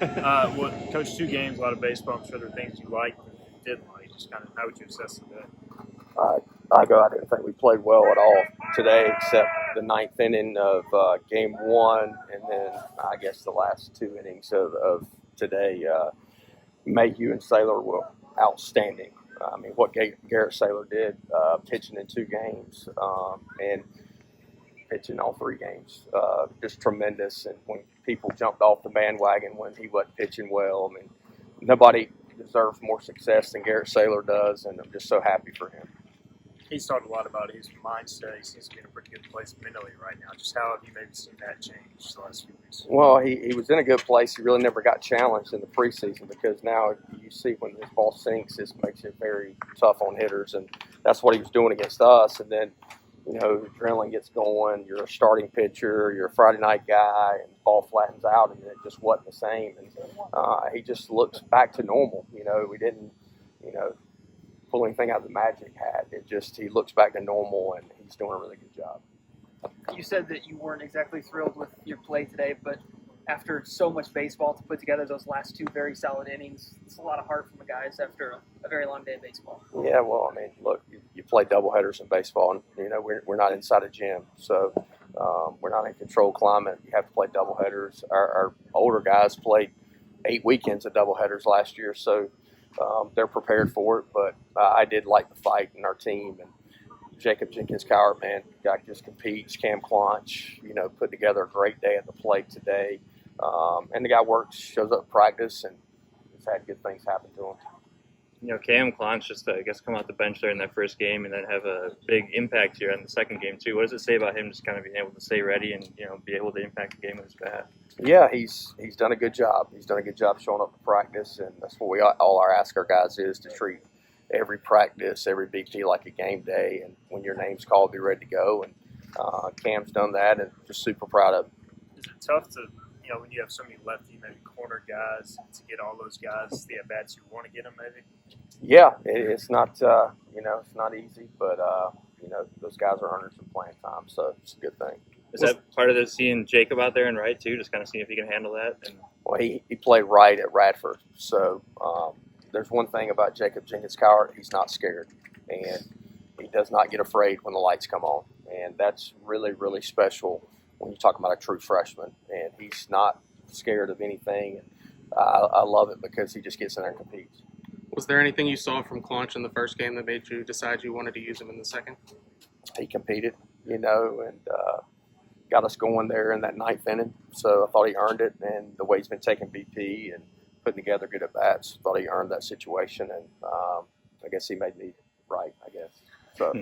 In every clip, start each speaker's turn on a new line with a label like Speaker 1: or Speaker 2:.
Speaker 1: Well, coach, 2 games, a lot of baseball. I'm sure there are things you liked and didn't like. Just kind of how would you assess that?
Speaker 2: I didn't think we played well at all today, except the ninth inning of game one, and then I guess the last 2 innings of today. Mayhew and Saylor were outstanding. I mean, what Garrett Saylor did, pitching in 2 games and pitching all 3 games, just tremendous. And when people jumped off the bandwagon when he wasn't pitching well, I mean, nobody deserves more success than Garrett Saylor does, and I'm just so happy for him.
Speaker 1: He's talked a lot about his mindset. He seems to be in a pretty good place mentally right now. Just how have you maybe seen that change the last few weeks?
Speaker 2: Well, he was in a good place. He really never got challenged in the preseason because now you see when his ball sinks, it makes it very tough on hitters, and that's what he was doing against us. And then, you know, adrenaline gets going. You're a starting pitcher. You're a Friday night guy, and the ball flattens out, and it just wasn't the same. And he just looks back to normal. You know, we didn't, pull anything out of the magic hat. He looks back to normal, and he's doing a really good job.
Speaker 3: You said that you weren't exactly thrilled with your play today, but after so much baseball to put together those last 2 very solid innings, it's a lot of heart from the guys after a very long day of baseball.
Speaker 2: Yeah, well, I mean, look, you play doubleheaders in baseball, and, we're not inside a gym, so we're not in a controlled climate. You have to play doubleheaders. Our older guys played 8 weekends of doubleheaders last year, so they're prepared for it, but I did like the fight in our team, and Jacob Jenkins-Cowart, man, guy just competes. Cam Clonch, put together a great day at the plate today, and the guy works, shows up at practice, and has had good things happen to him.
Speaker 4: Cam Clonch just, I guess, come off the bench there in that first game and then have a big impact here in the second game, too. What does it say about him just kind of being able to stay ready and, be able to impact the game with his bat?
Speaker 2: Yeah, he's done a good job. He's done a good job showing up to practice, and that's what we all ask our guys is to treat every practice, every big deal like a game day, and when your name's called, be ready to go. And Cam's done that, and just super proud of him.
Speaker 1: Is it tough to, when you have so many lefty, maybe corner guys, to get all those guys the at-bats you want to get them, maybe?
Speaker 2: Yeah, it's not, it's not easy, but, those guys are earning some playing time, so it's a good thing.
Speaker 4: Is that part of the seeing Jacob out there and right, too, just kind of seeing if he can handle that?
Speaker 2: Well, he played right at Radford, so there's one thing about Jacob Jenkins-Cowart, he's not scared, and he does not get afraid when the lights come on, and that's really, really special when you're talking about a true freshman, and he's not scared of anything. I love it because he just gets in there and competes.
Speaker 5: Was there anything you saw from Clonch in the first game that made you decide you wanted to use him in the second?
Speaker 2: He competed, and got us going there in that 9th inning, so I thought he earned it, and the way he's been taking BP and putting together good at-bats, thought he earned that situation, and I guess he made me right, I guess. So.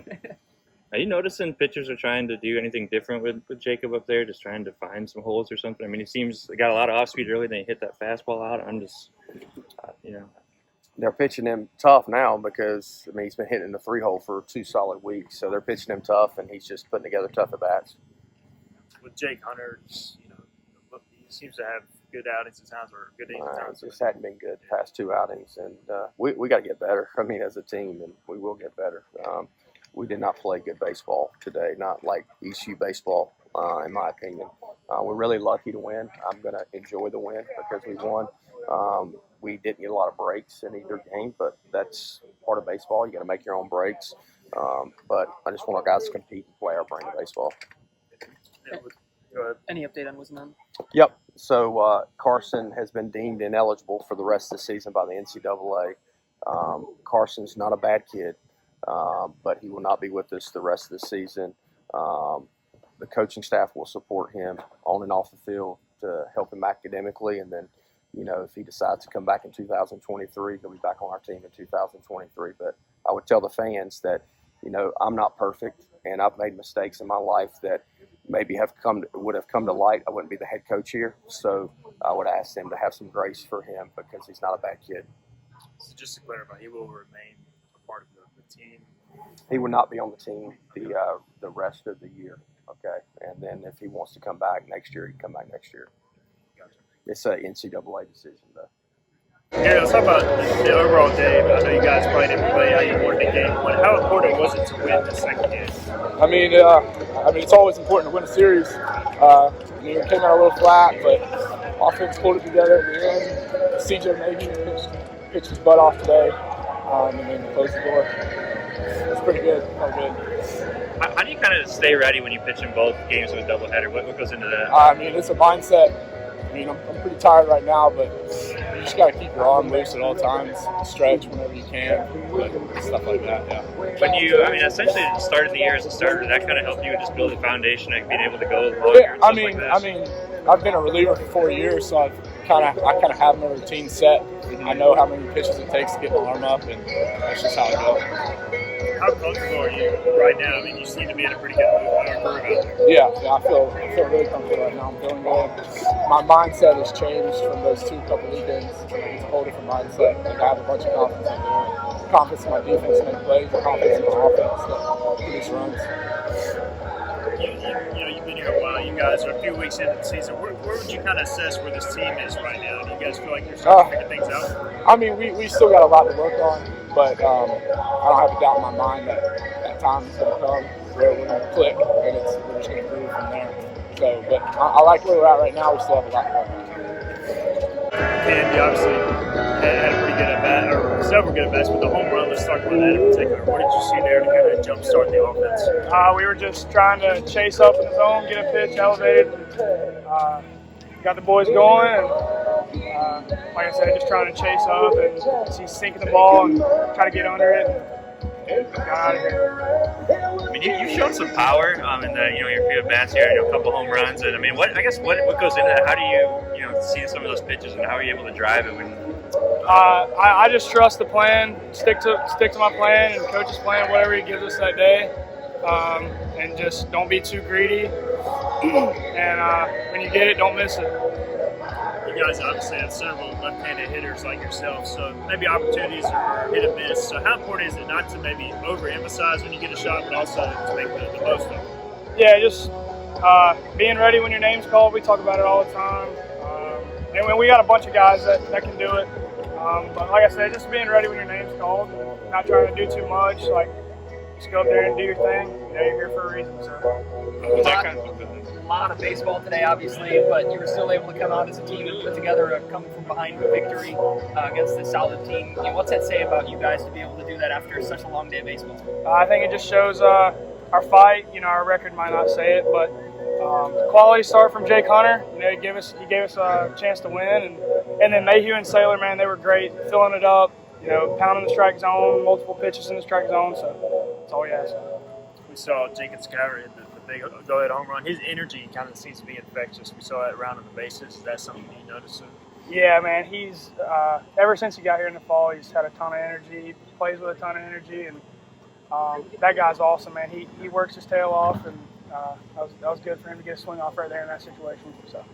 Speaker 4: Are you noticing pitchers are trying to do anything different with Jacob up there, just trying to find some holes or something? I mean, he seems got a lot of off-speed early, then he hit that fastball out. I'm just,
Speaker 2: They're pitching him tough now because, he's been hitting the 3-hole for 2 solid weeks, so they're pitching him tough, and he's just putting together tough at-bats.
Speaker 1: With Jake Hunter, he seems to have good outings at times or good innings at times.
Speaker 2: Just hadn't been good the past 2 outings, and we got to get better, as a team, and we will get better. We did not play good baseball today, not like ECU baseball, in my opinion. We're really lucky to win. I'm going to enjoy the win because we won. We didn't get a lot of breaks in either game, but that's part of baseball. You got to make your own breaks. But I just want our guys to compete and play our brand of baseball.
Speaker 3: Any update on Wisman?
Speaker 2: Yep. So Carson has been deemed ineligible for the rest of the season by the NCAA. Carson's not a bad kid. But he will not be with us the rest of the season. The coaching staff will support him on and off the field to help him academically. And then, if he decides to come back in 2023, he'll be back on our team in 2023. But I would tell the fans that, I'm not perfect, and I've made mistakes in my life that maybe would have come to light. I wouldn't be the head coach here. So I would ask them to have some grace for him because he's not a bad kid.
Speaker 1: So just to clarify, he will remain a part of the team.
Speaker 2: He will not be on the team the rest of the year. Okay, and then if he wants to come back next year, he can come back next year.
Speaker 1: Gotcha.
Speaker 2: It's an NCAA decision, though.
Speaker 1: Gary, let's talk about the overall day. I know you guys probably didn't play how you wanted the game. How important was it to win the second game?
Speaker 6: It's always important to win a series. We came out a little flat, but offense pulled it together at the end. CJ maybe pitched his butt off today, and then closed the door. It's pretty good. Felt good.
Speaker 4: How do you kind of stay ready when you pitch in both games with a doubleheader? What goes into that?
Speaker 6: I mean, it's a mindset. I mean, I'm pretty tired right now, but you just got to keep your arm loose at all times, stretch whenever you can, stuff like that, yeah.
Speaker 4: When you, I mean, essentially at the start of the year as a starter, did that kind of help you just build a foundation and being able to go longer
Speaker 6: Yeah,
Speaker 4: and stuff like that?
Speaker 6: I mean, I've been a reliever for 4 years, so I kind of have my routine set. I know how many pitches it takes to get my arm up, and that's just how it goes.
Speaker 1: How comfortable are you right now? I mean, you seem to be in a pretty good groove out there.
Speaker 6: Yeah, I feel really comfortable right now. I'm feeling good. My mindset has changed from those couple weekends. It's a whole different mindset. Like, I have a bunch of confidence in doing. Confidence in my defense to make plays, and confidence in my offense to produce runs.
Speaker 1: You've been here a while. You guys are a few weeks into the season. Where would you kind of assess where this team is right now? Do you guys feel like you're starting to figure things out?
Speaker 6: I mean, we still got a lot to work on, but I don't have a doubt in my mind that time is going to come where we're going to click, and we're just going to move from there. So, but I like where we're at right now. We still have a lot to work on.
Speaker 1: And you obviously had a pretty good at bat, or several good at bats, but the home run, let's talk about that in particular. What did you see there to kind of jumpstart the offense?
Speaker 7: We were just trying to chase up in the zone, get a pitch elevated, got the boys going, and like I said, just trying to chase up and see sinking the ball and try to get under it. And got out of here.
Speaker 4: I mean, you showed some power in the your few at bats here, a couple home runs, and I mean, what goes into that? How do you see some of those pitches, and how are you able to drive it when?
Speaker 7: I just trust the plan, stick to my plan, and coach's plan, whatever he gives us that day, and just don't be too greedy. And when you get it, don't miss it.
Speaker 1: You guys obviously have several left-handed hitters like yourself, so maybe opportunities are hit or miss. So how important is it not to maybe overemphasize when you get a shot, but also to make the most of it?
Speaker 7: Yeah, just being ready when your name's called. We talk about it all the time. And when we got a bunch of guys that can do it. But like I said, just being ready when your name's called, and not trying to do too much. Like, just go up there and do your thing. You're here for a reason. So.
Speaker 3: A lot of baseball today, obviously, but you were still able to come out as a team and put together a coming from behind victory against this solid team. What's that say about you guys to be able to do that after such a long day of baseball?
Speaker 7: I think it just shows our fight. Our record might not say it, but the quality start from Jake Hunter. He gave us a chance to win, and then Mayhew and Saylor, man, they were great, filling it up. Pounding the strike zone, multiple pitches in the strike zone. So that's all he has.
Speaker 1: We saw Jenkins Garrett hit the big go-ahead home run. His energy kind of seems to be infectious. We saw that around on the bases. Is that something you noticed?
Speaker 7: Yeah, man. He's ever since he got here in the fall, he's had a ton of energy. He plays with a ton of energy, and that guy's awesome, man. He works his tail off, and that was good for him to get a swing off right there in that situation. So.